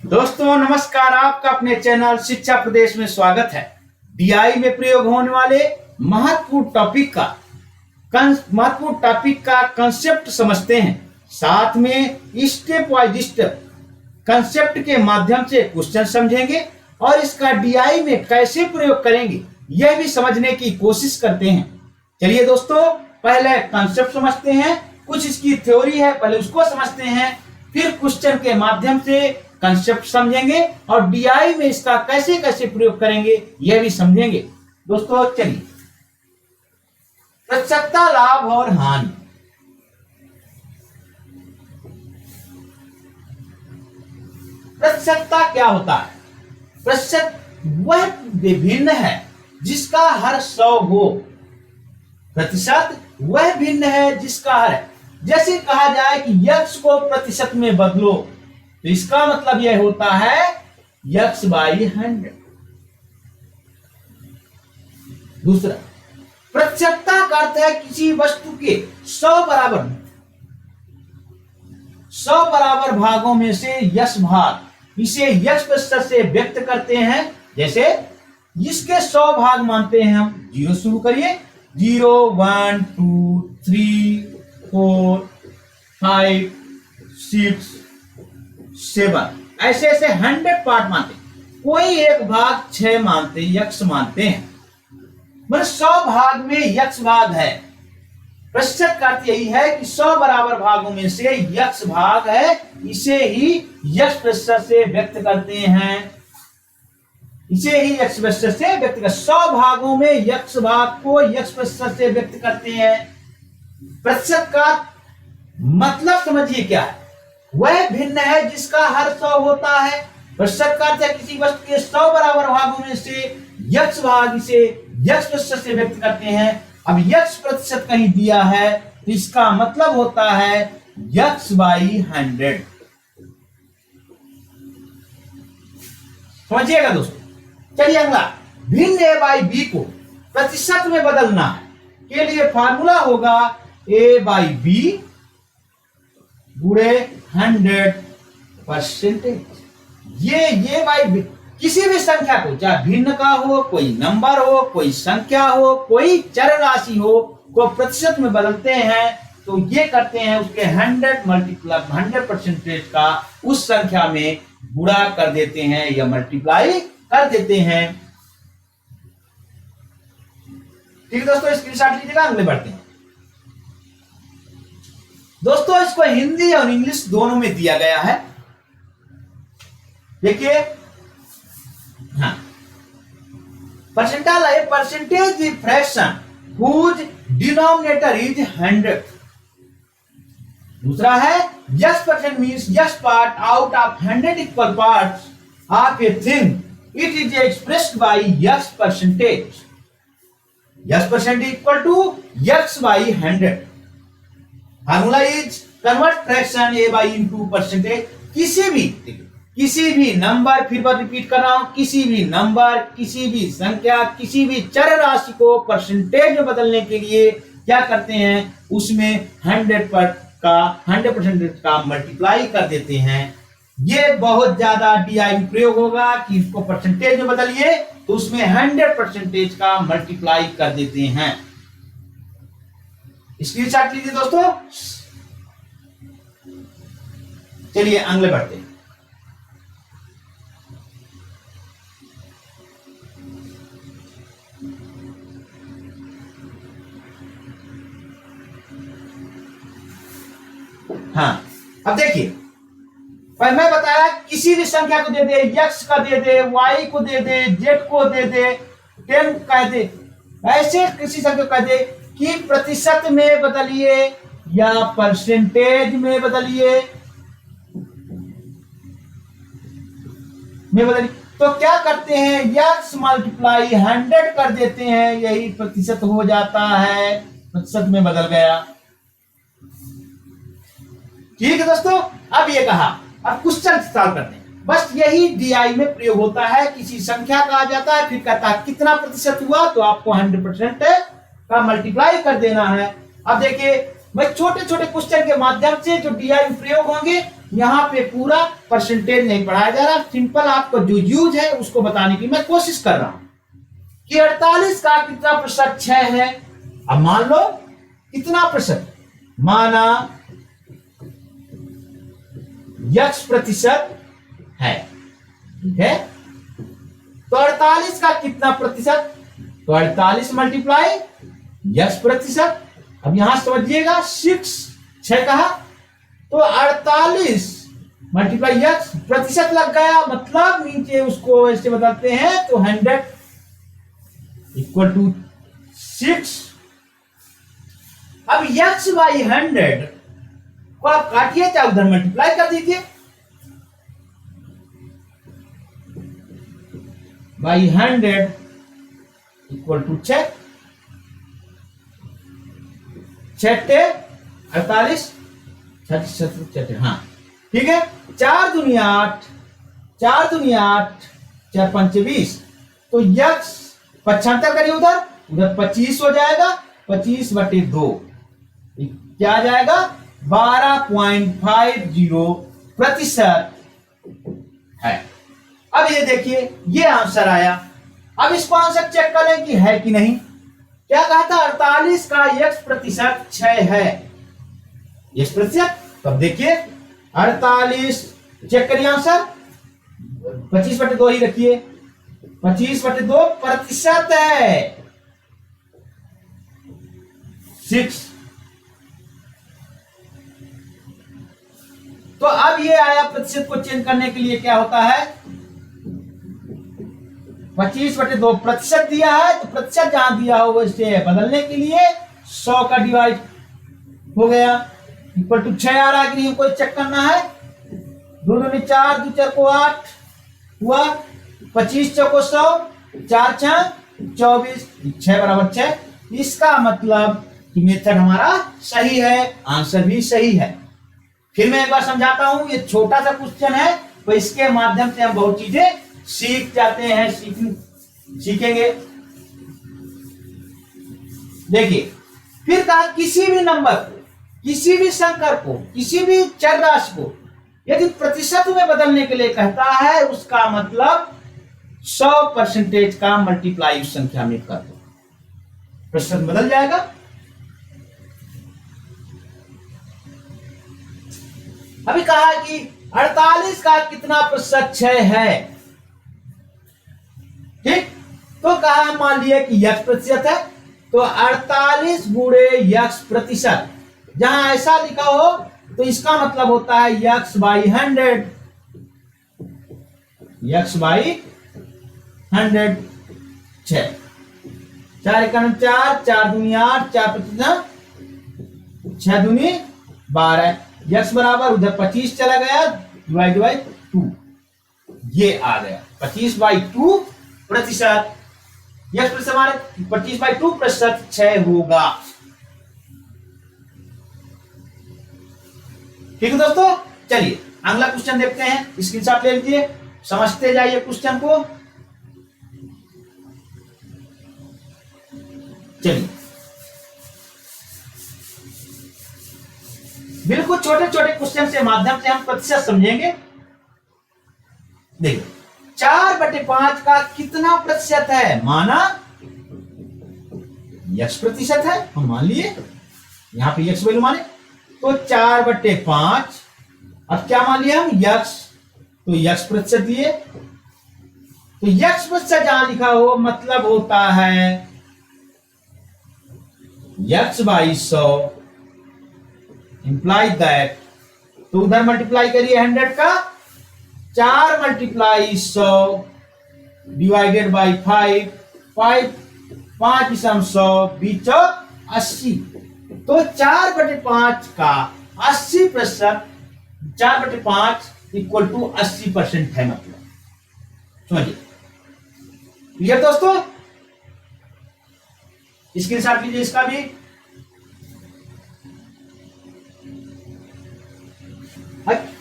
दोस्तों नमस्कार, आपका अपने चैनल शिक्षा प्रदेश में स्वागत है। डीआई में प्रयोग होने वाले महत्वपूर्ण टॉपिक का कंसेप्ट समझते हैं। साथ में स्टेप वाइज स्टेप कंसेप्ट के माध्यम से क्वेश्चन समझेंगे और इसका डीआई में कैसे प्रयोग करेंगे यह भी समझने की कोशिश करते हैं। चलिए दोस्तों, पहले कंसेप्ट समझते हैं, कुछ इसकी थ्योरी है पहले उसको समझते हैं, फिर क्वेश्चन के माध्यम से कंसेप्ट समझेंगे और डीआई में इसका कैसे कैसे प्रयोग करेंगे यह भी समझेंगे। दोस्तों चलिए, प्रत्यक्षता, लाभ और हानि। प्रत्यक्षता क्या होता है? प्रतिशत वह भिन्न है जिसका हर 100 हो। प्रतिशत वह भिन्न है जिसका हर, जैसे कहा जाए कि यक्स को प्रतिशत में बदलो तो इसका मतलब यह होता है यक्स बाई 100। दूसरा, प्रतिशतता का अर्थ है किसी वस्तु के 100 बराबर भागों में से यश भाग, इसे यश प्रतिशत से व्यक्त करते हैं। जैसे इसके 100 भाग मानते हैं हम, 0 शुरू करिए, 0 1 2 3 4 5 6 7 ऐसे ऐसे 100 पार्ट मानते हैं। कोई एक भाग 6 मानते, यक्ष मानते हैं, मतलब 100 भाग में यक्ष भाग है। प्रतिशत का अर्थ यही है कि 100 बराबर भागों में से यक्ष भाग है, इसे ही यक्ष प्रतिशत से व्यक्त करते हैं। इसे ही यक्ष प्रतिशत से व्यक्त कर 100 भागों में यक्ष भाग को यक्ष प्रतिशत से व्यक्त करते हैं। प्रतिशत का मतलब समझिए क्या है? वह भिन्न है जिसका हर 100 होता है। प्रतिशत का अर्थ है किसी वस्तु के 100 बराबर भागों में से यक्ष भाग, इसे यक्ष प्रतिशत से व्यक्त करते हैं। अब यक्ष प्रतिशत कहीं दिया है तो इसका मतलब होता है यक्स बाई 100। समझिएगा दोस्तों। चलिए अगला, भिन्न ए बाई बी को प्रतिशत में बदलना है के लिए फार्मूला होगा ए बाई बी गुणे 100%। ये बाई बी, किसी भी संख्या को, चाहे भिन्न का हो, कोई नंबर हो, कोई संख्या हो, कोई चर राशि हो, को प्रतिशत में बदलते हैं तो ये करते हैं उसके 100% का उस संख्या में गुणा कर देते हैं या मल्टीप्लाई कर देते हैं। ठीक है दोस्तों, स्क्रीनशॉट लीजिएगा, अगले बढ़ते हैं। दोस्तों इसको हिंदी और इंग्लिश दोनों में दिया गया है। देखिए, हाँ, परसेंटाइल है percentage the fraction whose denominator is 100। दूसरा है yes percent means yes part out of 100 equal parts of a thing, it is expressed by yes percentage. Yes percent equal to X by 100। Formula is convert fraction A by into percentage. किसी भी number, फिर बार repeat कर रहा हूं, किसी भी number, किसी भी संख्या, किसी भी चर राशि को परसेंटेज में बदलने के लिए क्या करते हैं, उसमें 100% का मल्टीप्लाई कर देते हैं। ये बहुत ज्यादा डीआई में प्रयोग होगा कि इसको परसेंटेज में बदलिए तो उसमें 100% का मल्टीप्लाई कर देते हैं। स्क्रीनशॉट लीजिए दोस्तों। चलिए अगले बढ़ते हैं। हाँ, अब देखिए, पर मैं बताया किसी भी संख्या को दे दे, यक्स का दे दे, वाई को दे दे, जेड को दे दे, 10 कह दे, ऐसे किसी संख्या को कह दे कि प्रतिशत में बदलिए या परसेंटेज में बदलिए तो क्या करते हैं, यक्स मल्टीप्लाई 100 कर देते हैं, यही प्रतिशत हो जाता है, प्रतिशत में बदल गया। ठीक है दोस्तों, अब ये कहा, अब क्वेश्चन सॉल्व करते हैं। बस यही डीआई में प्रयोग होता है। किसी संख्या का आ जाता है, फिर कहता है कितना प्रतिशत हुआ तो आपको 100% का मल्टीप्लाई कर देना है। अब देखिए, मैं छोटे छोटे क्वेश्चन के माध्यम से जो डीआई में प्रयोग होंगे यहाँ पे पूरा परसेंटेज नहीं पढ़ाया जा रहा, सिंपल आपको जो यूज है उसको बताने की मैं कोशिश कर रहा हूं कि 48 का कितना प्रतिशत 6 है। अब मान लो कितना प्रतिशत, माना x प्रतिशत है, ठीक है। तो 48 का कितना प्रतिशत, तो 48 मल्टीप्लाई x प्रतिशत। अब यहां समझिएगा 6 कहा तो 48 मल्टीप्लाई x प्रतिशत लग गया, मतलब नीचे उसको ऐसे बदलते हैं तो 100 इक्वल टू 6। अब x बाई 100 को आप काटिए चाहे उधर मल्टीप्लाई कर दीजिए, बाई 100 इक्वल टू 6 48 हाँ ठीक है। 4 दूनी 8 4 दूनी 8 4 5 20, तो x 75 करिए उधर 25 हो जाएगा, 25/2 क्या आ जाएगा 12.50% है। अब ये देखिए ये आंसर आया। अब इसको आंसर चेक करें कि है कि नहीं। क्या कहा था 48 का x प्रतिशत 6 है, x प्रतिशत। तो अब देखिए 48 चेक करिए आंसर 25/2 ही रखिए, 25/2 प्रतिशत है 6। तो अब ये आया, प्रतिशत को चेंज करने के लिए क्या होता है 25/2 प्रतिशत दिया है, तो प्रतिशत जहां दिया हो वैसे बदलने के लिए 100 का डिवाइड हो गया, इक्वल टू 6 आ रहा है कि नहीं हमको चेक करना है। 2 दूनी 4 2 4 को 8 हुआ, 25 चौको 100 4 6 24 6 बराबर 6। इसका मतलब कि मेथड हमारा सही है, आंसर भी सही है। फिर मैं एक बार समझाता हूं, ये छोटा सा क्वेश्चन है तो इसके माध्यम से हम बहुत चीजें सीख जाते हैं, सीखेंगे। देखिए फिर कहा किसी भी नंबर को, किसी भी संकर को, किसी भी चर राशि को यदि प्रतिशत में बदलने के लिए कहता है, उसका मतलब 100% का मल्टीप्लाई उस संख्या में कर दो, प्रतिशत बदल जाएगा। अभी कहा कि 48 का कितना प्रतिशत 6 है, ठीक। तो कहा मान लिया कि x प्रतिशत है, तो 48 गुणे x प्रतिशत, जहां ऐसा लिखा हो तो इसका मतलब होता है x बाई 100, x बाई 100 6 4 1 4 4 दूनी 8 4 25 6 दूनी 12, x बराबर उधर 25 चला गया, डिवाइड बाई 2, ये आ गया 25/2 प्रतिशत। x प्रतिशत हमारे 25/2 प्रतिशत 6 होगा। ठीक है दोस्तों, चलिए अगला क्वेश्चन देखते हैं, स्क्रीनशॉट ले लीजिए, समझते जाइए क्वेश्चन को। चलिए बिल्कुल छोटे छोटे क्वेश्चन के माध्यम से हम प्रतिशत समझेंगे। देखिए 4/5 का कितना प्रतिशत है, माना x प्रतिशत है, हम मान लिए यहां पे x वैल्यू माने, तो 4/5। अब क्या मान लिया हम x, तो x प्रतिशत लिए, तो x प्रतिशत जहां लिखा हो मतलब होता है x बाई 100 इंप्लाई दैट, तो उधर मल्टीप्लाई करिए 100 का, 4 मल्टीप्लाई 100 डिवाइडेड बाई 5 5 100 20 80, तो 4/5 का 80%, 4/5 इक्वल टू 80% है, मतलब समझिए। क्लियर दोस्तों, स्क्रीनशॉट लीजिए इसका भी।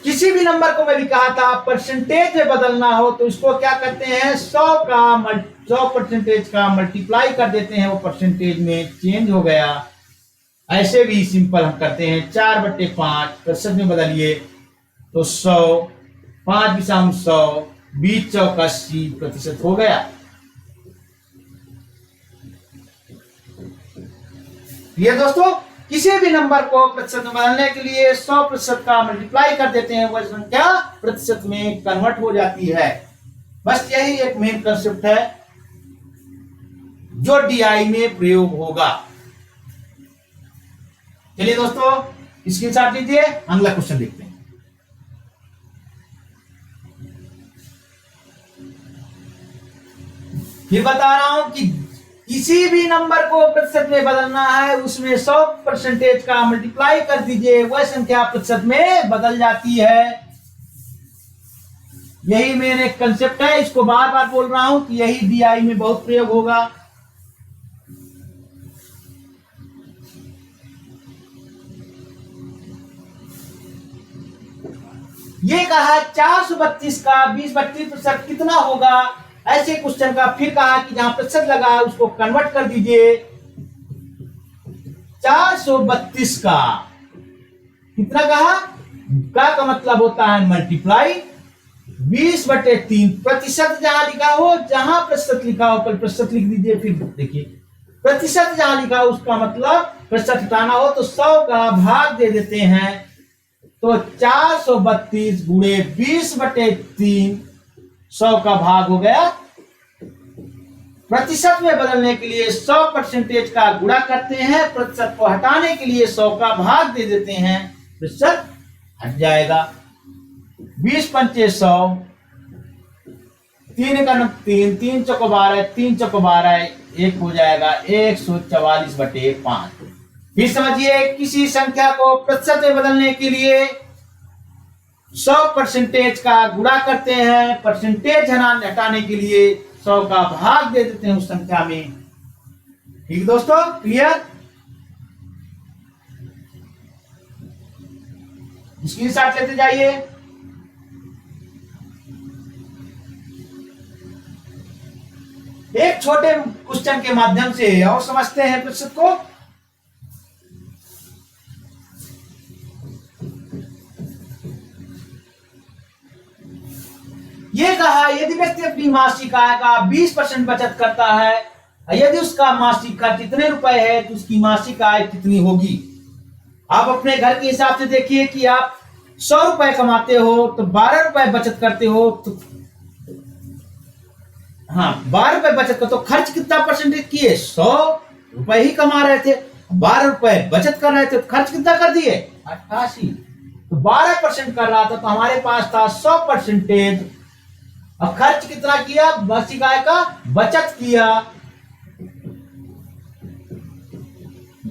किसी भी नंबर को मैं भी कहा था परसेंटेज में बदलना हो तो इसको क्या करते हैं 100% का मल्टीप्लाई कर देते हैं, वो परसेंटेज में चेंज हो गया। ऐसे भी सिंपल हम करते हैं 4/5 प्रतिशत में बदलिए तो 100, 5×100, 20 चौक 80% हो गया। ये दोस्तों किसी भी नंबर को प्रतिशत में बदलने के लिए 100% का मल्टीप्लाई कर देते हैं, वह संख्या प्रतिशत में कन्वर्ट हो जाती है। बस यही एक मेन कंसेप्ट है जो डीआई में प्रयोग होगा। चलिए दोस्तों स्क्रीनशॉट लीजिए, अगला क्वेश्चन देखते हैं। फिर बता रहा हूं कि किसी भी नंबर को प्रतिशत में बदलना है, उसमें 100% का मल्टीप्लाई कर दीजिए, वह संख्या प्रतिशत में बदल जाती है। यही मेन एक कंसेप्ट है, इसको बार बार बोल रहा हूं कि यही डीआई में बहुत प्रयोग होगा। ये कहा 432 का 20-32% कितना होगा, ऐसे क्वेश्चन का फिर कहा कि जहां प्रतिशत लगा है उसको कन्वर्ट कर दीजिए। 432 का कितना कहा, का मतलब होता है मल्टीप्लाई 20/3। प्रतिशत जहां लिखा हो, जहां प्रतिशत लिखा हो पहले प्रतिशत लिख दीजिए, फिर देखिए प्रतिशत जहां लिखा हो उसका मतलब प्रतिशत हटाना हो तो 100 का भाग दे देते हैं। तो 432 गुणे 20/3, 100 का भाग हो गया। प्रतिशत में बदलने के लिए 100% का गुणा करते हैं, प्रतिशत को हटाने के लिए 100 का भाग दे देते हैं, प्रतिशत हट जाएगा। 20×5 100, 3×3, 3 चौक 12, 3 चौक 12, 1 हो जाएगा 144/5। फिर समझिए किसी संख्या को प्रतिशत में बदलने के लिए 100% का गुणा करते हैं, परसेंटेज हटाने के लिए 100 का भाग दे देते हैं उस संख्या में। ठीक दोस्तों, क्लियर? स्क्रीनशॉट लेते जाइए। एक छोटे क्वेश्चन के माध्यम से और समझते हैं प्रतिशत को। ये कहा यदि व्यक्ति अपनी मासिक आय का 20% बचत करता है, यदि उसका मासिक खर्च कितने रुपए है तो उसकी मासिक आय कितनी होगी। आप अपने घर के हिसाब से देखिए कि आप 100 रुपए कमाते हो तो 12 रुपए बचत करते हो, तो हाँ 12 रुपए बचत कर, तो खर्च कितना परसेंटेज किए, 100 रुपए ही कमा रहे थे, 12 रुपए बचत कर रहे थे, तो खर्च कितना कर दिए 88। तो 12% कर रहा था तो हमारे पास था 100%। अब खर्च कितना किया, मासिक आय का बचत किया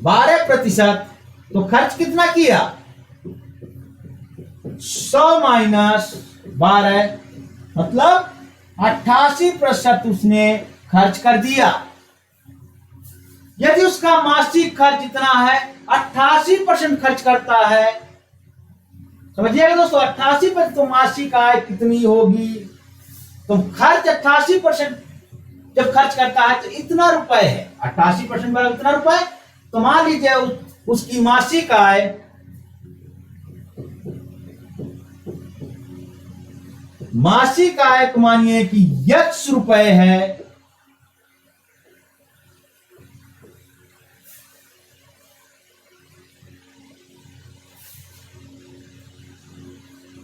12%, तो खर्च कितना किया 100 - 12 मतलब 88% उसने खर्च कर दिया। यदि उसका मासिक खर्च इतना है, 88% खर्च करता है, समझिएगा दोस्तों 88% तो मासिक आय कितनी होगी, तो खर्च 88% जब खर्च करता है तो इतना रुपए है, 88% बराबर इतना रुपए। तो मान लीजिए उसकी मासिक आय को मानिए कि x रुपए है,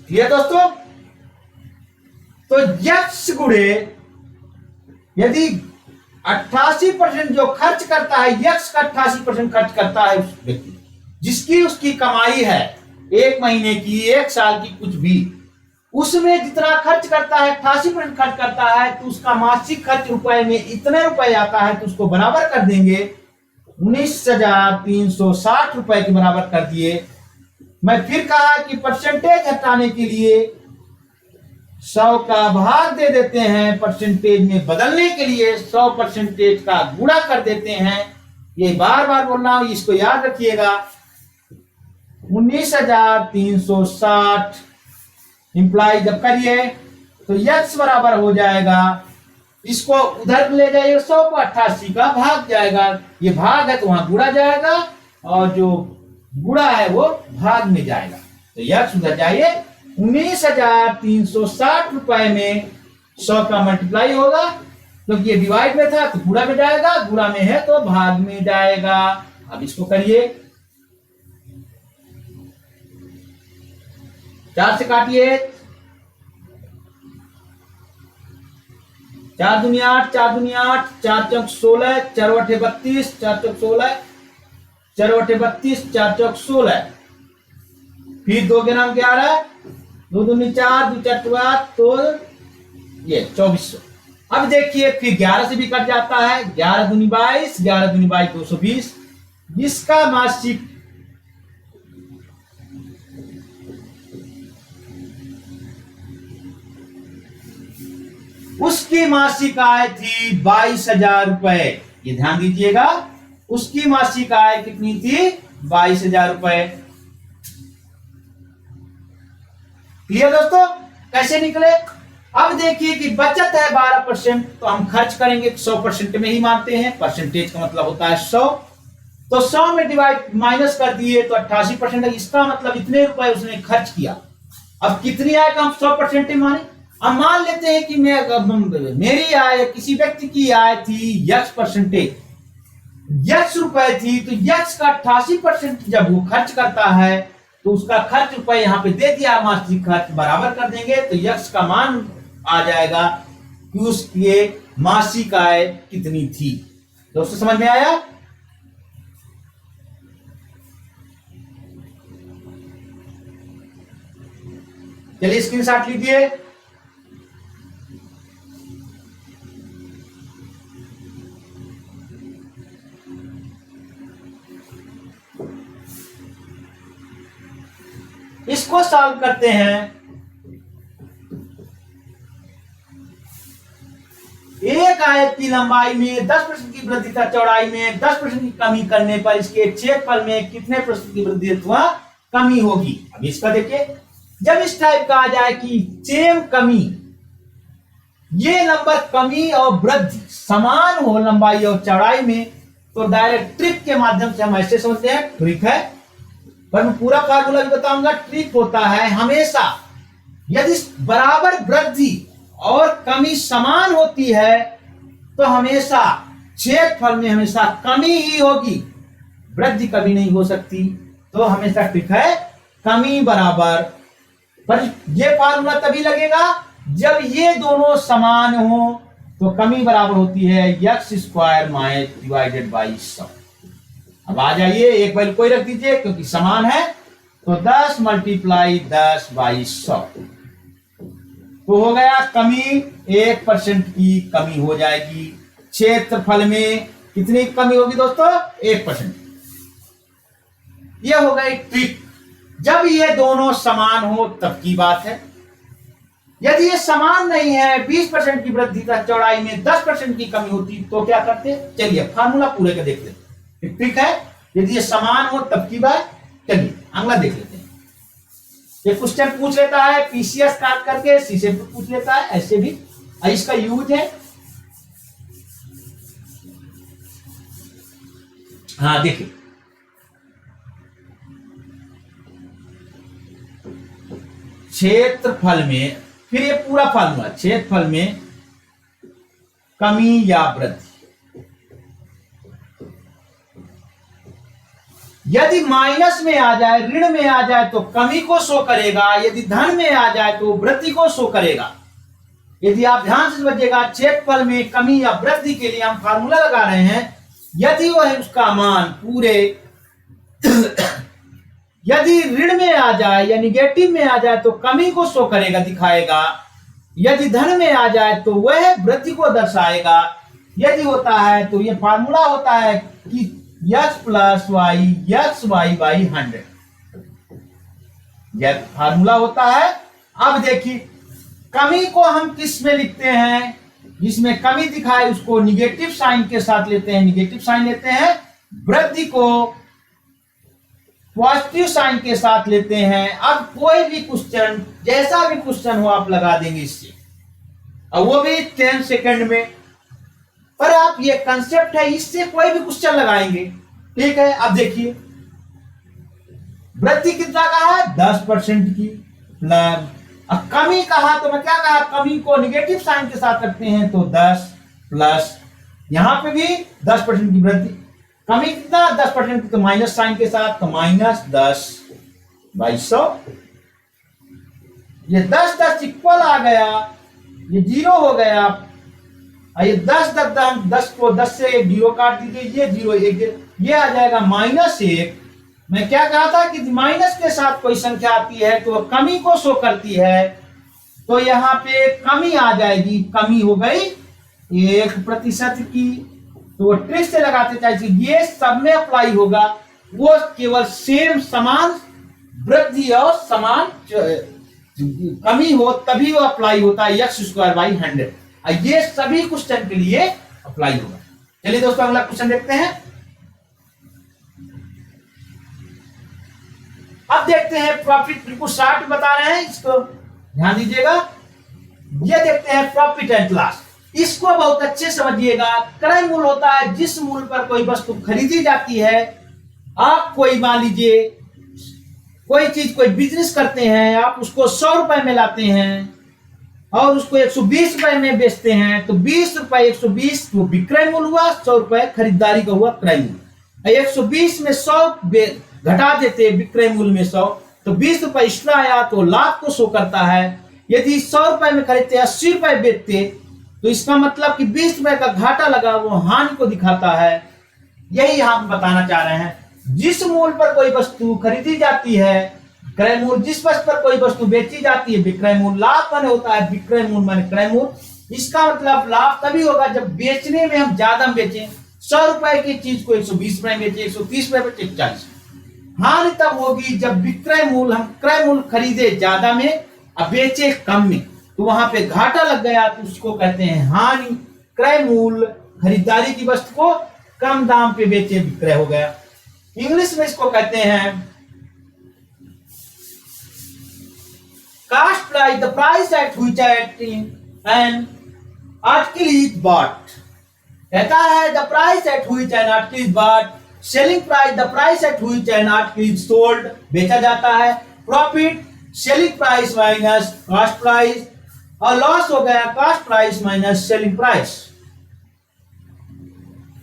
ये दोस्तों तो x गुणे यदि 88% जो खर्च करता है, x का 88% खर्च करता है उस व्यक्ति जिसकी उसकी कमाई है 1 महीने की, 1 साल की, कुछ भी, उसमें जितना खर्च करता है 88% खर्च करता है, तो उसका मासिक खर्च रुपए में इतने रुपए आता है, तो उसको बराबर कर देंगे 19,360 रुपए के बराबर कर दिए। मैं फिर कहा कि परसेंटेज हटाने के लिए 100 का भाग दे देते हैं, परसेंटेज में बदलने के लिए 100% का गुणा कर देते हैं। ये बार बार बोल रहा हूं, इसको याद रखिएगा। 19,360 इंप्लाई जब करिए तो x बराबर हो जाएगा, इसको उधर ले जाइए 100 को 88 का भाग जाएगा, ये भाग है तो वहां गुणा जाएगा और जो गुणा है वो भाग में जाएगा, तो x उधर जाइए 19,360 रुपए में 100 का मल्टीप्लाई होगा, क्योंकि ये डिवाइड में था तो पूरा में जाएगा, गुणा में है तो भाग में जाएगा। अब इसको करिए, 4 से काटिए, 4 दूनी 8, 4 दूनी 8, 4 चौक 16, 4 अठे 32, 4 चौक 16, 4 अठे 32, 4 चौक 16, फिर 2 के नाम 11, 2 दूनी 4, 2 4 8, तो ये 2400। अब देखिए फिर 11 से भी कट जाता है, 11 दूनी 22, 11 दूनी 22 220। इसका मासिक उसकी मासिक आय थी 22,000 रुपए। ये ध्यान दीजिएगा, उसकी मासिक आय कितनी थी? 22,000 रुपए। क्लियर दोस्तों, कैसे निकले? अब देखिए कि बचत है 12%, तो हम खर्च करेंगे 100% में ही मानते हैं, परसेंटेज का मतलब होता है 100, तो 100 में डिवाइड माइनस कर दिए तो 88% है। इसका मतलब इतने रुपए उसने खर्च किया। अब कितनी आय का हम 100% में माने? अब मान लेते हैं कि मेरी आय, किसी व्यक्ति की आय थी x%, x रुपए थी, तो x का 88% जब वो खर्च करता है तो उसका खर्च रुपए यहाँ पे दे दिया, मासिक खर्च बराबर कर देंगे तो x का मान आ जाएगा कि उसके मासिक आय कितनी थी। दोस्तों समझ में आया? चलिए स्क्रीनशॉट लीजिए। इसको सॉल्व करते हैं। एक आयत की लंबाई में 10% की वृद्धि तथा चौड़ाई में 10% की कमी करने पर इसके क्षेत्रफल में कितने % की वृद्धि अथवा कमी होगी? अब इसका देखिए, जब इस टाइप का आ जाए कि सेम कमी, ये नंबर कमी और वृद्धि समान हो लंबाई और चौड़ाई में, तो डायरेक्ट ट्रिक के माध्यम से हम ऐसे समझते हैं, ट्रिक है, पर मैं पूरा फार्मूला भी बताऊंगा। ट्रिक होता है हमेशा यदि बराबर वृद्धि और कमी समान होती है तो हमेशा क्षेत्रफल में हमेशा कमी ही होगी, वृद्धि कभी नहीं हो सकती। तो हमेशा ट्रिक है कमी बराबर, पर यह फार्मूला तभी लगेगा जब ये दोनों समान हो, तो कमी बराबर होती है x² डिवाइडेड बाई 100। अब आ जाइए, एक वैल्यू कोई रख दीजिए क्योंकि समान है, तो 10 × 10/100 तो हो गया कमी, 1% की कमी हो जाएगी। क्षेत्रफल में कितनी कमी होगी दोस्तों? 1%। यह हो गई ट्रिक। जब ये दोनों समान हो तब की बात है। यदि ये समान नहीं है, 20% की वृद्धि तथा चौड़ाई में 10% की कमी होती, तो क्या करते? चलिए फार्मूला पूरे का देख लेते। ठीक है, यदि ये समान हो तब की बात। चलिए अगला देख लेते हैं। ये क्वेश्चन पूछ लेता है पीसीएस काट करके, सी से पूछ लेता है, ऐसे भी इसका यूज है। हाँ देखिए, क्षेत्रफल में, फिर ये पूरा फार्मूला, क्षेत्रफल में कमी या वृद्धि, यदि माइनस में आ जाए, ऋण में आ जाए तो कमी को शो करेगा, यदि धन में आ जाए तो वृद्धि को शो करेगा। यदि आप ध्यान से समझिएगा, क्षेत्रफल में कमी या वृद्धि के लिए हम फार्मूला लगा रहे हैं। यदि वह उसका मान पूरे यदि ऋण में आ जाए या निगेटिव में आ जाए तो कमी को शो करेगा, दिखाएगा। यदि धन में आ जाए तो वह वृद्धि को दर्शाएगा। यदि होता है तो यह फार्मूला होता है कि x + y x/100, यह फार्मूला होता है। अब देखिए, कमी को हम किस में लिखते हैं? जिसमें कमी दिखाए उसको निगेटिव साइन के साथ लेते हैं, निगेटिव साइन लेते हैं। वृद्धि को पॉजिटिव साइन के साथ लेते हैं। अब कोई भी क्वेश्चन, जैसा भी क्वेश्चन हो आप लगा देंगे इससे, और वो भी 10 सेकंड में। पर आप ये कंसेप्ट है, इससे कोई भी क्वेश्चन लगाएंगे। ठीक है, अब देखिए वृद्धि कितना का है? 10% की, प्लस, अब कमी कहा तो मैं क्या कहा, कमी को निगेटिव साइन के साथ रखते हैं तो 10 प्लस, यहां पे भी 10% की वृद्धि, कमी कितना 10% की, तो माइनस साइन के साथ, तो -10/100। ये 10 इक्वल आ गया, ये 0 हो गया, ये 10 को 10 से 1 0 काट दीजिए, ये 0 1, ये आ जाएगा -1। मैं क्या कहा था कि माइनस के साथ कोई संख्या आती है तो कमी को शो करती है, तो यहाँ पे कमी आ जाएगी, कमी हो गई 1% की। तो ट्रिक से लगाते चाहिए, ये सब में अप्लाई होगा, वो केवल सेम समान वृद्धि और समान कमी हो तभी वो अप्लाई होता है, x²/100। ये सभी क्वेश्चन के लिए अप्लाई होगा। चलिए दोस्तों अगला क्वेश्चन देखते हैं। अब देखते हैं प्रॉफिट, बिल्कुल शॉर्ट बता रहे हैं, इसको ध्यान दीजिएगा। ये देखते हैं प्रॉफिट एंड लॉस, इसको बहुत अच्छे समझिएगा। क्रय मूल्य होता है जिस मूल्य पर कोई वस्तु खरीदी जाती है। आप कोई मान लीजिए कोई चीज, कोई बिजनेस करते हैं, आप उसको 100 रुपए में लाते हैं और उसको 120 रुपए में बेचते हैं, तो 20 रुपए 120 वो विक्रय मूल्य हुआ, 100 रुपए खरीदारी का हुआ क्रय मूल्य। 120 में 100 घटा देते विक्रय मूल्य में 100, तो 20 रुपए एक्स्ट्रा आया तो लाभ को शो करता है। यदि 100 रुपए में खरीदते 80 रुपए बेचते, तो इसका मतलब कि 20 रुपए का घाटा लगा, वो हानि को दिखाता है। यही हम बताना चाह रहे हैं, जिस मूल्य पर कोई वस्तु खरीदी जाती है क्रय मूल्य, जिस वस्तु पर कोई वस्तु बेची जाती है विक्रय मूल्य, लाभ माने होता है विक्रय मूल्य माने क्रय मूल्य। इसका मतलब लाभ तभी होगा जब बेचने में हम ज्यादा बेचें, 100 रुपए की चीज को 120 रुपए बेचे, 130 रुपए बेचे, 140। हानि तब होगी जब विक्रय मूल्य, हम क्रय मूल्य खरीदे ज्यादा में और बेचे कम में, तो वहां पे घाटा लग गया, तो उसको कहते हैं हानि। क्रय मूल्य खरीदारी की वस्तु को कम दाम पे बेचे, विक्रय हो गया। इंग्लिश में इसको कहते हैं cost price, the price at which an article is bought. कहता है the price at which an article is bought, selling price the price at which an article is sold, बेचा जाता है। Profit selling price minus cost price, और loss हो गया cost price minus selling price.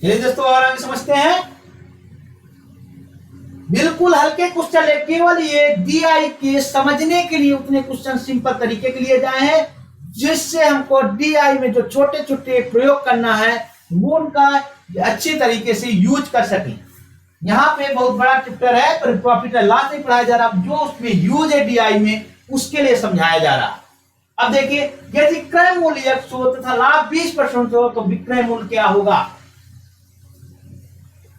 चलिए दोस्तों और आगे समझते हैं। बिल्कुल हल्के क्वेश्चन है, केवल ये डीआई के समझने के लिए उतने क्वेश्चन सिंपल तरीके के लिए जाए हैं, जिससे हमको डीआई में जो छोटे छोटे प्रयोग करना है वो उनका अच्छे तरीके से यूज कर सकें। यहाँ पे बहुत बड़ा चैप्टर है पर प्रॉफिट एंड लॉस नहीं पढ़ाया जा रहा, जो उसमें यूज है डीआई में उसके लिए समझाया जा रहा। अब देखिए, यदि क्रय मूल्य 100 तथा लाभ 20% हो तो विक्रय मूल्य क्या होगा।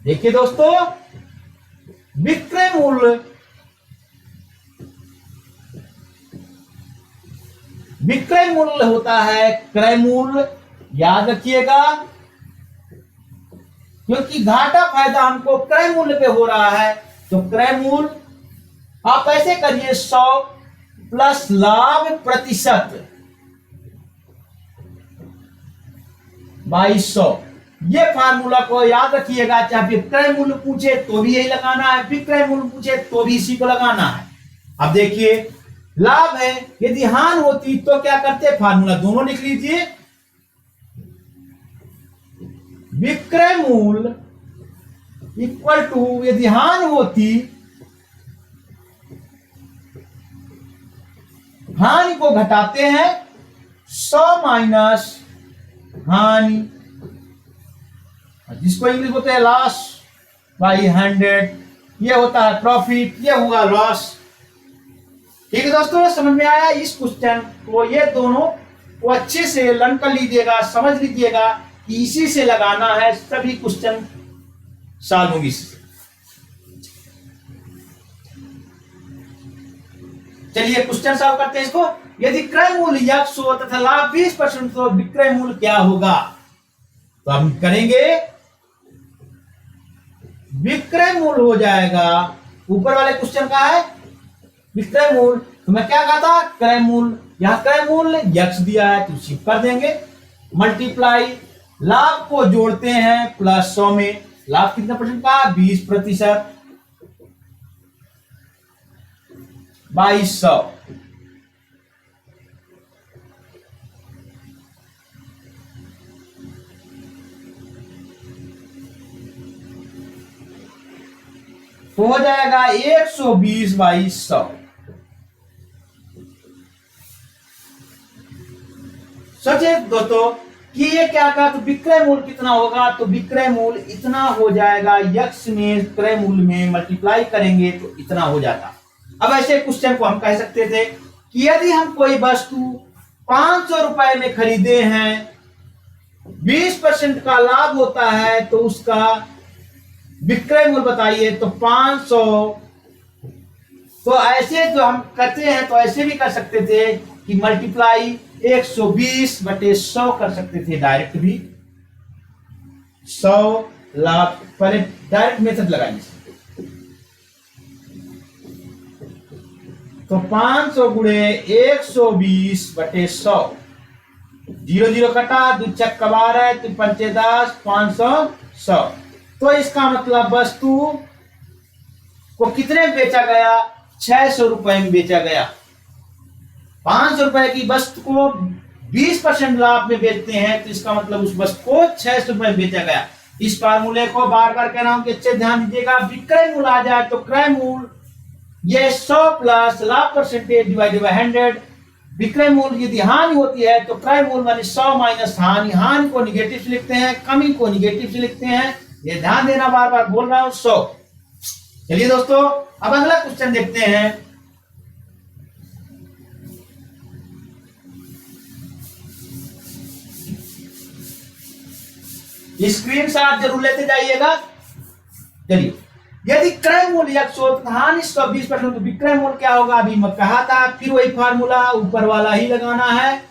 देखिए दोस्तों, विक्रय मूल्य होता है क्रय मूल्य, याद रखिएगा, क्योंकि घाटा फायदा हमको क्रय मूल्य पे हो रहा है, तो क्रय मूल्य आप ऐसे करिए 100 प्लस लाभ प्रतिशत बाई 100। ये फार्मूला को याद रखिएगा, चाहे विक्रय मूल्य पूछे तो भी यही लगाना है, विक्रय मूल्य पूछे तो भी इसी को लगाना है। अब देखिए लाभ है, यदि हानि होती तो क्या करते, फार्मूला दोनों लिख लीजिए। विक्रय मूल्य इक्वल टू, यदि हानि होती, हानि को घटाते हैं 100 माइनस हानि, जिसको इंग्लिश बोलते हैं लॉस बाई 100। ये होता है प्रॉफिट, ये हुआ लॉस। ठीक है दोस्तों, समझ में आया। इस क्वेश्चन को ये दोनों को अच्छे से लर्न कर लीजिएगा, समझ लीजिएगा कि इसी से लगाना है, सभी क्वेश्चन सॉल्व होंगे इससे। चलिए क्वेश्चन सॉल्व करते हैं इसको। यदि क्रय मूल्य 100 तथा लाभ 20% तो विक्रय मूल्य क्या होगा। तो हम करेंगे, विक्रय मूल्य हो जाएगा, ऊपर वाले क्वेश्चन का है विक्रय मूल्य, तो मैं क्या कहा था, क्रय मूल्य, यहां क्रय मूल्य x दिया है तो शिफ्ट कर देंगे, मल्टीप्लाई लाभ को जोड़ते हैं प्लस 100 में, लाभ कितना परसेंट का, 20% बाई 100। तो हो जाएगा 120 बाई 100। सोचिए दोस्तों कि ये क्या कहा, तो विक्रय मूल्य कितना होगा, तो विक्रय मूल्य इतना हो जाएगा, यक्स में क्रय मूल्य में मल्टीप्लाई करेंगे तो इतना हो जाता। अब ऐसे क्वेश्चन को हम कह सकते थे कि यदि हम कोई वस्तु 500 रुपए में खरीदे हैं, 20% का लाभ होता है, तो उसका विक्रय मूल्य बताइए, तो 500। तो ऐसे जो हम करते हैं तो ऐसे भी कर सकते थे कि मल्टीप्लाई 120/100 कर सकते थे, डायरेक्ट भी 100 लाभ, पहले डायरेक्ट मेथड लगाइए। तो 500 गुणे 120/100, 0 कटा, 2 चक 12, 3 पंचे 10, 500 100। तो इसका मतलब वस्तु को कितने में बेचा गया, 600 रुपए में बेचा गया। 500 रुपए की वस्तु को 20% लाभ में बेचते हैं, तो इसका मतलब उस वस्तु को 600 रुपए में बेचा गया। इस फार्मूले को बार बार कह रहा हूं कि अच्छे ध्यान दीजिएगा। विक्रय मूल्य आ जाए तो क्रय मूल्य ये 100 प्लस लाभ परसेंटेज डिवाइडेड बाय 100। विक्रय मूल्य यदि हानि होती है तो क्रय मूल्य माने 100 माइनस हानि। हानि को निगेटिव से लिखते हैं, कमी को निगेटिव से लिखते हैं, ये ध्यान देना, बार बार बोल रहा हूं 100। चलिए दोस्तों अब अगला क्वेश्चन देखते हैं। स्क्रीनशॉट जरूर लेते जाइएगा। चलिए, यदि क्रय मूल्य 100 हानि 120%, तो विक्रय मूल्य क्या होगा, अभी मैं कहा था, फिर वही फार्मूला ऊपर वाला ही लगाना है।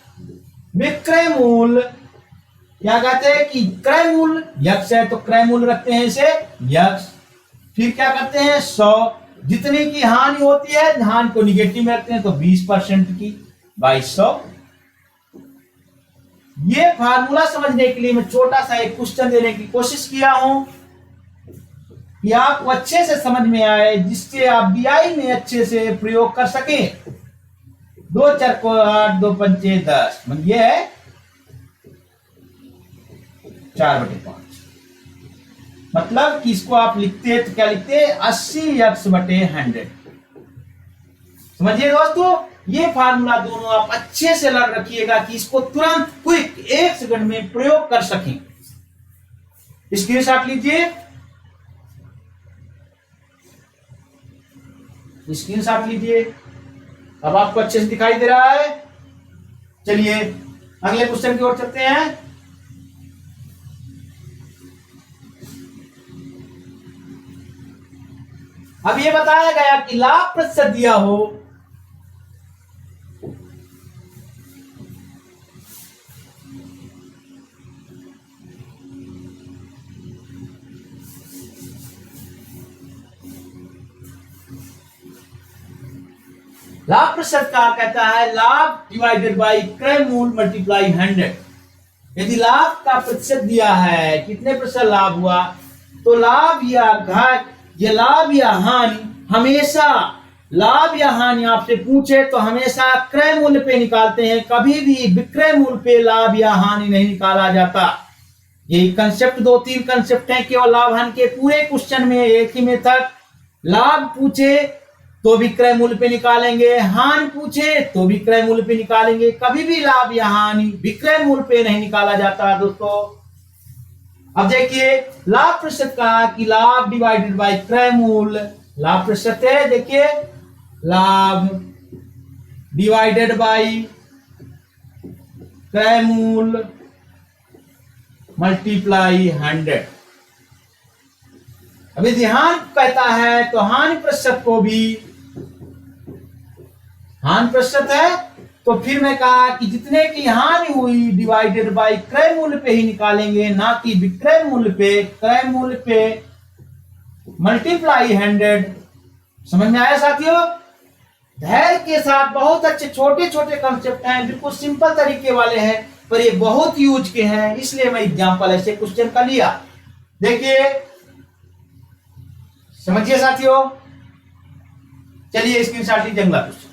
विक्रय मूल्य क्या कहते हैं कि क्रय मूल्य यक्स है तो क्रय मूल्य रखते हैं इसे यक्स, फिर क्या करते हैं 100, जितने की हानि होती है हानि को निगेटिव में रखते हैं तो 20% की बाई 100। ये फार्मूला समझने के लिए मैं छोटा सा एक क्वेश्चन देने की कोशिश किया हूं कि आपको अच्छे से समझ में आए, जिससे आप बीआई में अच्छे से प्रयोग कर सके। 2 4 8, 2 पंचे 10, ये है 4/5। मतलब कि इसको आप लिखते हैं तो क्या लिखते हैं, 80x/100। समझिए दोस्तों, ये फार्मूला दोनों आप अच्छे से लर्न रखिएगा कि इसको तुरंत क्विक 1 सेकंड में प्रयोग कर सकें। स्क्रीनशॉट लीजिए, स्क्रीनशॉट लीजिए। अब आपको अच्छे से दिखाई दे रहा है। चलिए अगले क्वेश्चन की ओर चलते हैं। अब ये बताया गया कि लाभ प्रतिशत दिया हो, लाभ प्रतिशत का कहता है लाभ डिवाइडेड बाई क्रय मूल्य मल्टीप्लाई 100। यदि लाभ का प्रतिशत दिया है, कितने प्रतिशत लाभ हुआ, तो लाभ या घाट, ये लाभ या हानि, हमेशा लाभ या हानि आपसे पूछे तो हमेशा क्रय मूल्य पे निकालते हैं, कभी भी विक्रय मूल्य पे लाभ या हानि नहीं निकाला जाता। ये कंसेप्ट 2-3 कंसेप्ट हैं केवल लाभ हानि के। पूरे क्वेश्चन में एक ही मेथड, लाभ पूछे तो विक्रय मूल्य पे निकालेंगे, हानि पूछे तो विक्रय मूल्य पे निकालेंगे, कभी भी लाभ या हानि विक्रय मूल्य पे नहीं निकाला जाता दोस्तों। अब देखिए लाभ प्रतिशत कहा कि लाभ डिवाइडेड बाय क्रय मूल्य, लाभ प्रतिशत है, देखिए लाभ डिवाइडेड बाय क्रय मूल्य मल्टीप्लाई 100। अभी ध्यान कहता है तो हानि प्रतिशत को भी, हानि प्रतिशत है तो फिर मैं कहा कि जितने की हानि हुई डिवाइडेड बाय क्रय मूल्य पे ही निकालेंगे, ना कि विक्रय मूल्य पे। क्रय मूल्य पे मल्टीप्लाई 100। समझ में आया साथियों? धैर्य के साथ, बहुत अच्छे छोटे छोटे कंसेप्ट हैं, बिल्कुल सिंपल तरीके वाले हैं, पर ये बहुत यूज के हैं, इसलिए मैं एग्जांपल ऐसे क्वेश्चन का लिया। देखिए समझिए साथियों। चलिए स्क्रीनशॉट लीजिए, अगला क्वेश्चन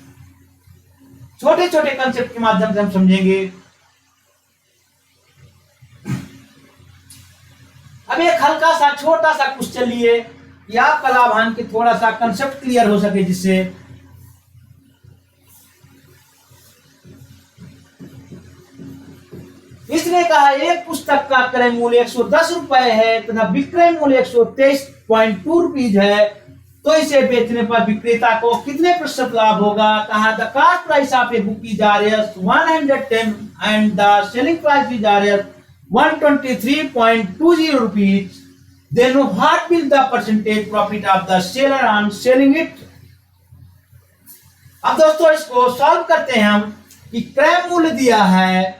छोटे छोटे कंसेप्ट के माध्यम से हम समझेंगे। अब एक हल्का सा छोटा सा क्वेश्चन लिए, कि आपका लाभ हानि की थोड़ा सा कंसेप्ट क्लियर हो सके, जिससे इसने कहा एक पुस्तक का क्रय मूल्य 110 रुपए है तथा विक्रय मूल्य 123.2 रुपीज है, तो इसे बेचने पर विक्रेता को कितने प्रतिशत लाभ होगा। कहा the cost price of a book is RS 110 and the selling price is RS 123.20 rupees, then what will the percentage profit of the seller on selling it. अब दोस्तों इसको सॉल्व करते हैं हम कि क्रय मूल्य दिया है,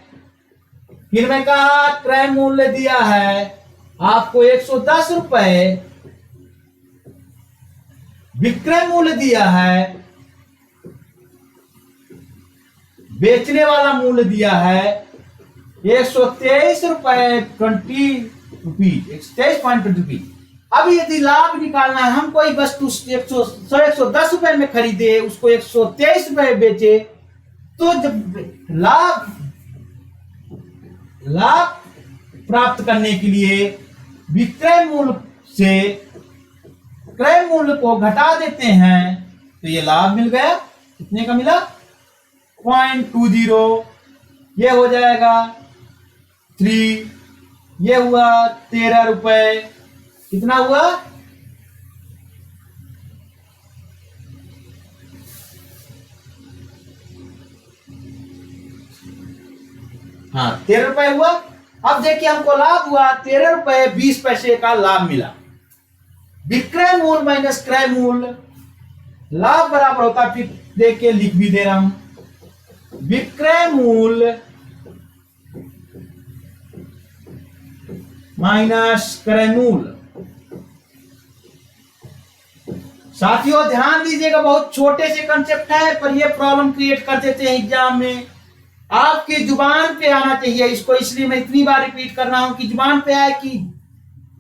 फिर मैं कहा क्रय मूल्य दिया है आपको 110 रुपए, विक्रय मूल्य दिया है, बेचने वाला मूल्य दिया है 123 रुपए 20 रुपीज, 123.20 रुपीज। अब यदि लाभ निकालना है, हम कोई वस्तु 110 रुपए में खरीदे, उसको 123 रुपए बेचे, तो जब लाभ प्राप्त करने के लिए विक्रय मूल्य से क्रय मूल्य को घटा देते हैं, तो ये लाभ मिल गया। कितने का मिला? 0.20, ये हो जाएगा 3, ये हुआ 13 रुपए, कितना हुआ? हाँ 13 रुपए हुआ। अब देखिए हमको लाभ हुआ 13 रुपए 20 पैसे का लाभ मिला। विक्रय मूल्य माइनस क्रय मूल्य, लाभ बराबर होता है, फिर देखिए लिख भी दे रहा हूं, विक्रय मूल्य माइनस क्रय मूल्य। साथियों ध्यान दीजिएगा, बहुत छोटे से कंसेप्ट है पर ये प्रॉब्लम क्रिएट कर देते हैं एग्जाम में। आपकी जुबान पे आना चाहिए इसको, इसलिए मैं इतनी बार रिपीट कर रहा हूं कि जुबान पे आए कि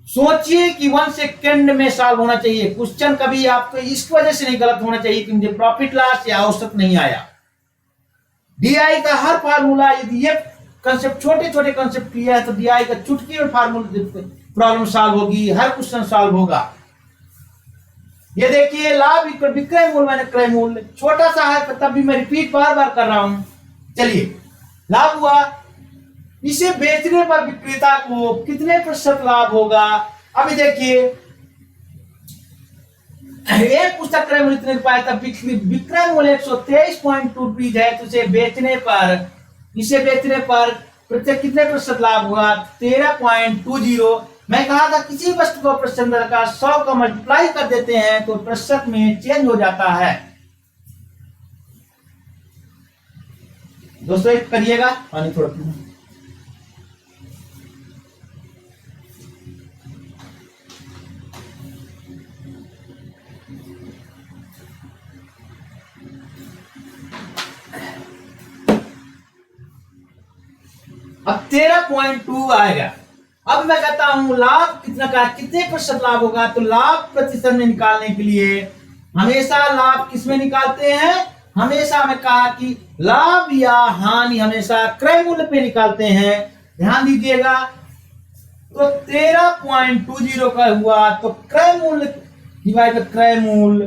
सोचिए कि 1 सेकेंड में सॉल्व होना चाहिए क्वेश्चन। कभी आपको इस वजह से नहीं गलत होना चाहिए कि मुझे प्रॉफिट लॉस या औसत नहीं आया। डीआई का हर फार्मूला, यदि ये कंसेप्ट छोटे छोटे कंसेप्ट किया है तो डीआई का चुटकी में फार्मूला प्रॉब्लम सॉल्व होगी, हर क्वेश्चन सॉल्व होगा। ये देखिए लाभ विक्रय मूल्य मैंने क्रय मूल्य, छोटा सा है तब भी मैं रिपीट बार बार कर रहा हूं। चलिए लाभ हुआ, इसे बेचने पर विक्रेता को कितने प्रतिशत लाभ होगा। अभी देखिए एक पुस्तक क्रय मूल्य इतने रुपए, तब विक्रय मूल्य 123.2 रुपीज है, तो इसे बेचने पर प्रत्येक कितने प्रतिशत लाभ हुआ? 13.20। मैं कहा था किसी वस्तु को प्रतिशत का 100 का मल्टीप्लाई कर देते हैं तो प्रतिशत में चेंज हो जाता है। दोस्तों एक करिएगा, पानी थोड़ा पीना। अब 13.2 आएगा। अब मैं कहता हूं लाभ कितना का, कितने प्रतिशत लाभ होगा, तो लाभ प्रतिशत में निकालने के लिए हमेशा लाभ किस में निकालते हैं? हमेशा हमें कहा कि लाभ या हानि हमेशा क्रय मूल्य पे निकालते हैं। ध्यान दीजिएगा, तो 13.20 का हुआ तो क्रय मूल्य डिवाइड बाय क्रय मूल्य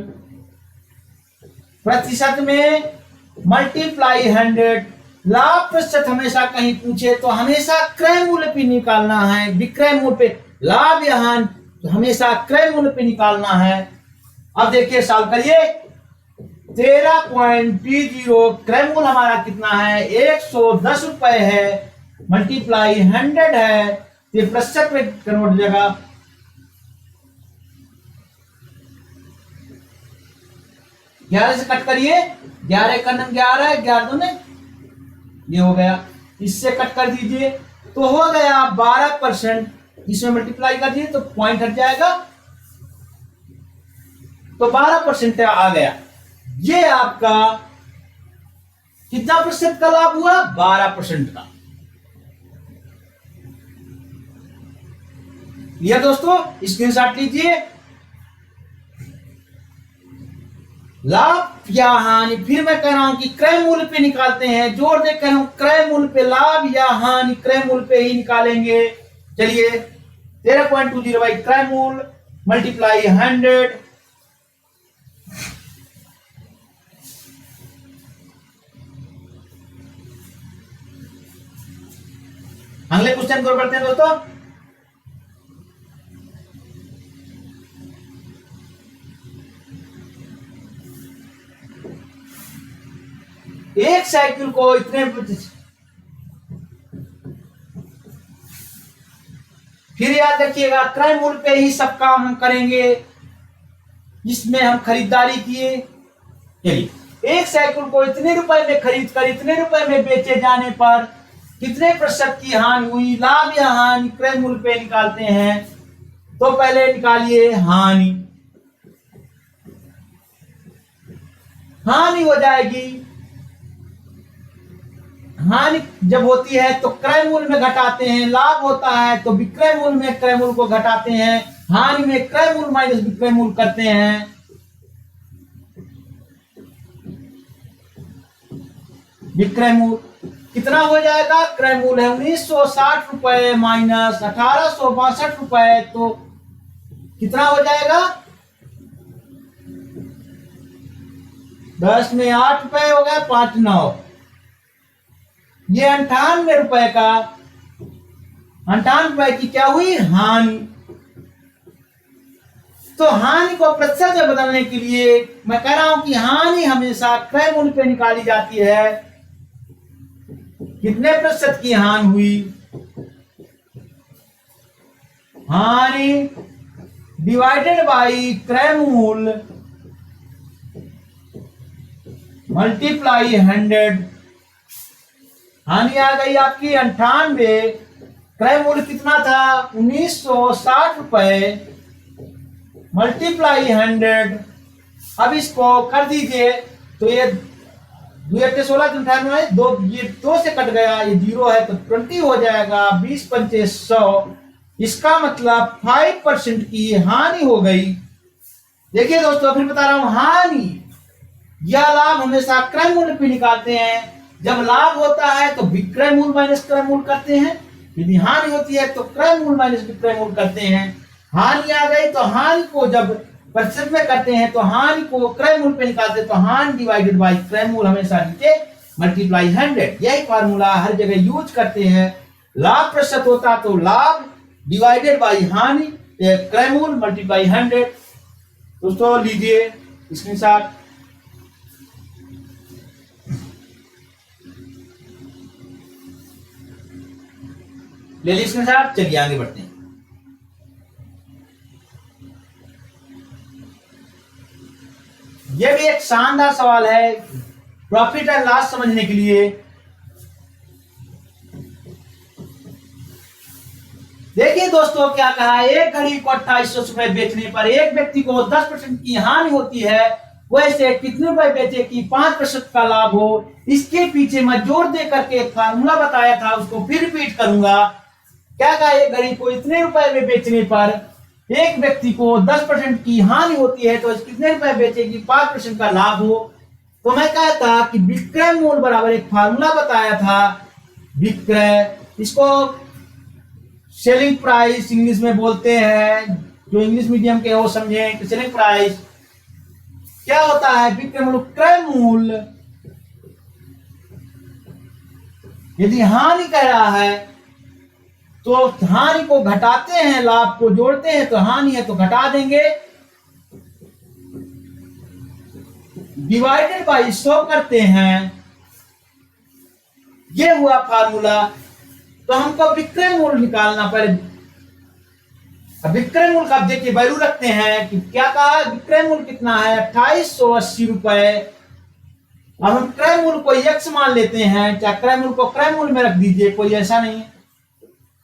प्रतिशत में मल्टीप्लाई 100। लाभ प्रतिशत हमेशा कहीं पूछे तो हमेशा क्रय मूल्य पे निकालना है, विक्रय मूल्य पे। लाभ या हानि हमेशा क्रय मूल्य पे निकालना है। अब देखिए सॉल्व करिए, 13.20 क्रय मूल्य हमारा कितना है? 110 रुपए है, मल्टीप्लाई 100 है, ये प्रतिशत में कन्वर्ट हो जाएगा। ग्यारह से कट करिए, 11 का 11, 11 दूने ये हो गया, इससे कट कर दीजिए तो हो गया 12%। इसमें मल्टीप्लाई कर दीजिए तो पॉइंट हट जाएगा, तो 12% आ गया। ये आपका कितना प्रतिशत का लाभ हुआ? 12% का। यह दोस्तों स्क्रीनशॉट लीजिए। लाभ या हानि, फिर मैं कह रहा हूं कि क्रय मूल्य पे निकालते हैं, जोर दे कह रहा हूं क्रय मूल्य पे, लाभ या हानि क्रय मूल्य पे ही निकालेंगे। चलिए 13.20 बाई क्रय मूल्य मल्टीप्लाई 100। अगले क्वेश्चन को पढ़ते हैं दोस्तों। एक साइकिल को इतने, फिर याद रखिएगा क्रय मूल्य पे ही सब काम हम करेंगे, इसमें हम खरीदारी किए। चलिए, एक साइकिल को इतने रुपए में खरीद कर इतने रुपए में बेचे जाने पर कितने प्रतिशत की हानि हुई, लाभ या हानि क्रय मूल्य पे निकालते हैं। तो पहले निकालिए हानि। हानि हो जाएगी, हानि जब होती है तो क्रय मूल्य में घटाते हैं, लाभ होता है तो विक्रय मूल्य में क्रय मूल्य को घटाते हैं, हानि में क्रय मूल्य माइनस विक्रय मूल्य करते हैं। विक्रय मूल्य कितना हो जाएगा, क्रय मूल्य है 1960 रुपए माइनस 1862 रुपए, तो कितना हो जाएगा, 10 में 8 रुपए हो गए, 5 9, ये 98 रुपए का, 98 रुपए की क्या हुई, हानि। तो हानि को प्रतिशत में बदलने के लिए मैं कह रहा हूं कि हानि हमेशा क्रय मूल्य पे निकाली जाती है। कितने प्रतिशत की हानि हुई, हानि डिवाइडेड बाई क्रय मूल्य मल्टीप्लाई 100। हानि आ गई आपकी 98, क्रय मूल्य कितना था 1960 रुपए मल्टीप्लाई 100। अब इसको कर दीजिए तो ये 2 दो, ये 2 से कट गया, ये 0 है तो 20 हो जाएगा, 20 पंचे 100। इसका मतलब 5% की हानि हो गई। देखिए दोस्तों, फिर बता रहा हूं, हानि या लाभ हमेशा क्रय मूल्य पे निकालते हैं। जब लाभ होता है तो विक्रय मूल्य माइनस क्रय मूल्य करते हैं, यदि हानि होती है तो क्रय मूल्य माइनस विक्रय मूल्य करते हैं। हानि आ गई तो हानि को जब प्रतिशत में करते हैं तो हानि को क्रय मूल्य पे निकालते हैं, तो हानि डिवाइडेड बाई क्रय मूल्य हमेशा नीचे मल्टीप्लाई 100। यही फार्मूला हर जगह यूज करते हैं। लाभ प्रतिशत होता तो लाभ डिवाइडेड बाई हानि क्रय मूल्य मल्टीप्लाई 100। दोस्तों लीजिए स्क्रीनशॉट। ले लीजिए स्क्रीनशॉट। चलिए आगे बढ़ते हैं। यह भी एक शानदार सवाल है प्रॉफिट एंड लॉस समझने के लिए। देखिए दोस्तों क्या कहा है, एक घड़ी को 2800 रुपए बेचने पर एक व्यक्ति को 10% की हानि होती है, वैसे कितने रुपए बेचे कि 5% का लाभ हो। इसके पीछे मैं जोर दे करके एक फार्मूला बताया था, उसको फिर रिपीट करूंगा। क्या कहा, एक घड़ी को इतने रुपए में बेचने पर एक व्यक्ति को 10% की हानि होती है, तो कितने रुपए बेचेगी, 5% का लाभ हो। तो मैं कहता कि विक्रय मूल्य बराबर एक फार्मूला बताया था, विक्रय, इसको सेलिंग प्राइस इंग्लिश में बोलते हैं, जो इंग्लिश मीडियम के हो समझे कि सेलिंग प्राइस क्या होता है, विक्रय मूल्य क्रय मूल्य। यदि हानि कह रहा है तो हानि को घटाते हैं, लाभ को जोड़ते हैं, तो हानि है तो घटा देंगे, डिवाइडेड बाई 100 करते हैं। ये हुआ फार्मूला। तो हमको विक्रय मूल्य निकालना पड़े। अब विक्रय मूल्य का देखिए वैल्यू रखते हैं कि क्या कहा, विक्रय मूल्य कितना है 2880 रुपए। अब हम क्रय मूल्य को x मान लेते हैं, चाहे क्रय मूल्य को क्रय मूल्य में रख दीजिए, कोई ऐसा नहीं है।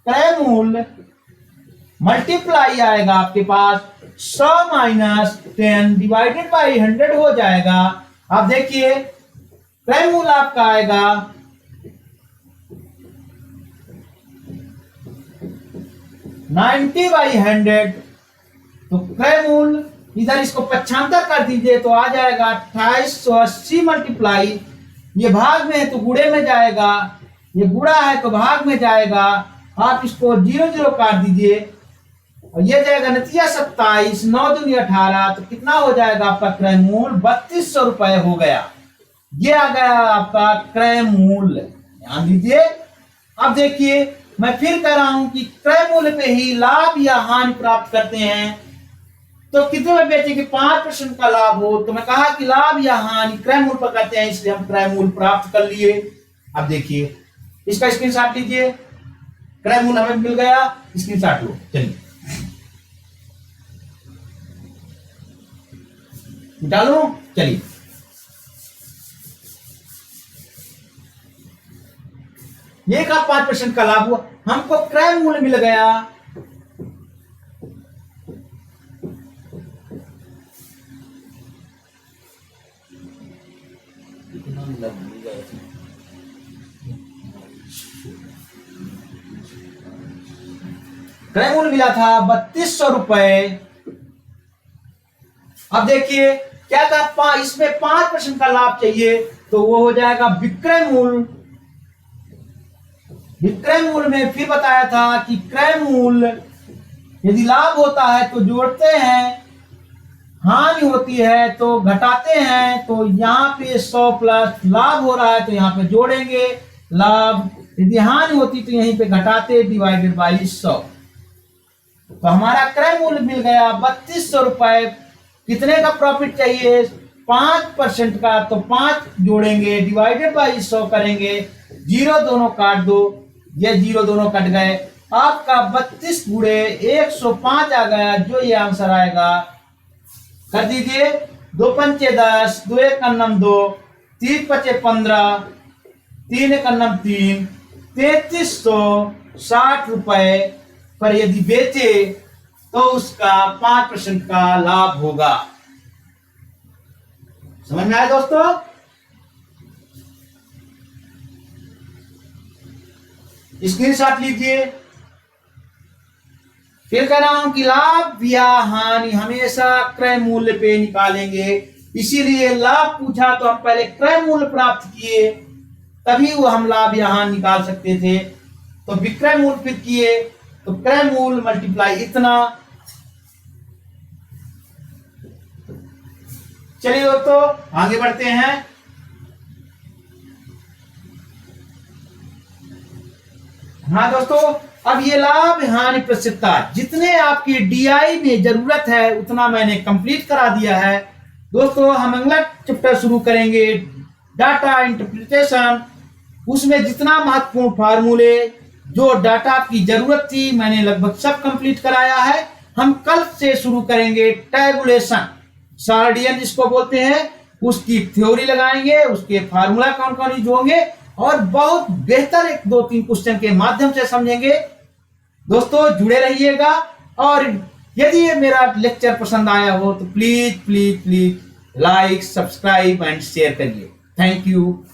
क्रय मूल्य मल्टीप्लाई आएगा आपके पास 100 माइनस 10 डिवाइडेड बाई 100 हो जाएगा। अब देखिए क्रय मूल्य आपका आएगा 90 बाई 100। तो क्रय मूल्य इधर इसको पक्षांतर कर दीजिए तो आ जाएगा 2880 मल्टीप्लाई, ये भाग में है तो गुणे में जाएगा, ये गुणा है तो भाग में जाएगा। आप इसको 0 0 काट दीजिए और ये जाएगा नतीजा 27, 9 दूनी 18, तो कितना हो जाएगा आपका क्रय मूल्य 3200 रुपए हो गया। ये आ गया आपका क्रय मूल्य, ध्यान दीजिए। अब देखिए मैं फिर कह रहा हूं कि क्रय मूल्य पे ही लाभ या हानि प्राप्त करते हैं, तो कितने में बेचेंगे 5% का लाभ हो, तो मैं कहा कि लाभ या हानि क्रय मूल्य पर करते हैं, इसलिए हम क्रय मूल्य प्राप्त कर लिए। अब देखिए इसका स्क्रीनशॉट लीजिए, क्रय मूल्य हमें मिल गया, स्क्रीनशॉट लो। चलिए डालो, चलिए ये का 5% का लाभ हुआ, हमको क्रय मूल्य मिल गया। क्रय मूल्य मिला था 3200 रुपए। अब देखिए क्या था, इसमें 5% का लाभ चाहिए, तो वो हो जाएगा विक्रय मूल्य। विक्रय मूल्य में फिर बताया था कि क्रय मूल्य यदि लाभ होता है तो जोड़ते हैं, हानि होती है तो घटाते हैं। तो यहाँ पे 100 प्लस लाभ हो रहा है तो यहाँ पे जोड़ेंगे लाभ, यदि हानि होती तो यहीं पे घटाते, डिवाइडेड बाई 100। तो हमारा क्रय मूल्य मिल गया 3200 रुपए। कितने का प्रॉफिट चाहिए, 5% का, तो 5 जोड़ेंगे, डिवाइडेड बाई 100 करेंगे, जीरो दोनों काट दो, ये जीरो दोनों कट गए, आपका 32 गुणे 105 आ गया, जो ये आंसर आएगा। कर दीजिए, 2 पंचे 10, 2 एक अन्नम 2, 3 पचे 15, 3 एक अन्नम 3, 3360 रुपए पर यदि बेचे तो उसका 5% का लाभ होगा। समझ में आया दोस्तों? स्क्रीनशॉट लीजिए। फिर कह रहा हूं कि लाभ या हानि हमेशा क्रय मूल्य पे निकालेंगे, इसीलिए लाभ पूछा तो हम पहले क्रय मूल्य प्राप्त किए, तभी वो हम लाभ या हानि निकाल सकते थे। तो विक्रय मूल्य फिर किए, तो क्रय मूल्य मल्टीप्लाई इतना। चलिए दोस्तों आगे बढ़ते हैं। हाँ दोस्तों, अब ये लाभ हानि प्रतिशतता, जितने आपकी डीआई में जरूरत है उतना मैंने कंप्लीट करा दिया है। दोस्तों हम अगला चैप्टर शुरू करेंगे, डाटा इंटरप्रिटेशन। उसमें जितना महत्वपूर्ण फार्मूले जो डाटा की जरूरत थी मैंने लगभग सब कंप्लीट कराया है। हम कल से शुरू करेंगे टैबुलेशन, सार्डियन जिसको बोलते हैं, उसकी थ्योरी लगाएंगे, उसके फार्मूला कौन कौन यूज होंगे, और बहुत बेहतर 1-2-3 क्वेश्चन के माध्यम से समझेंगे। दोस्तों जुड़े रहिएगा, और यदि ये मेरा लेक्चर पसंद आया हो तो please please please like, subscribe and share करिए। Thank you.